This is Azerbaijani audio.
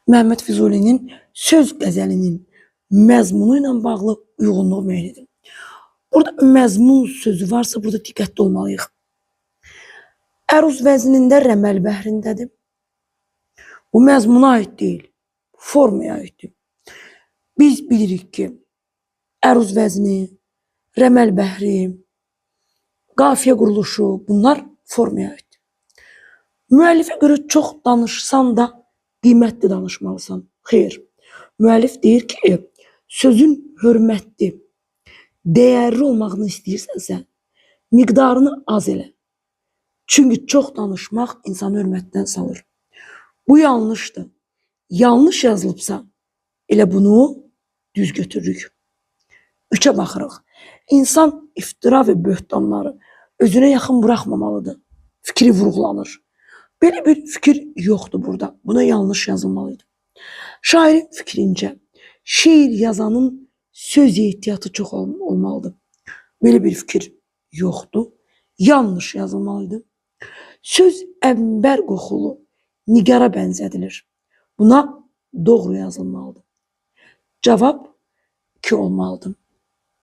Məhəmməd Füzulinin söz qəzəlinin məzmunu ilə bağlı uyğunluq müəyyən edin. Burada məzmun sözü varsa burada diqqətli olmalıyıq. Əruz vəznində rəməl bəhrindədir. Bu məzmuna aid deyil, formaya aiddir. Biz bilirik ki, əruz vəzni, rəməl bəhri, qafiyə quruluşu bunlar formaya aiddir. Müəllifə görə çox danışsan da qiymətli danışmalısan. Xeyr, müəllif deyir ki, sözün hörmətli, dəyərli olmağını istəyirsənsə, miqdarını az elə. Çünki çox danışmaq insanı hörmətdən salır. Bu yanlışdır. Yanlış yazılıbsa, elə bunu düz götürürük. 3'e baxırıq. İnsan iftira və böhtanları özünə yaxın buraxmamalıdır. Fikri vurğulanır. Belə bir fikir yoxdur burada. Buna yanlış yazılmalıydı. Şairin fikrincə, şiir yazanın söz ehtiyatı çox olmalıdır. Belə bir fikir yoxdur. Yanlış yazılmalıydı. Söz əmbər qoxulu nigara bənzədilir. Buna doğru yazılmalıdır. Cavab 2 olmalıdır.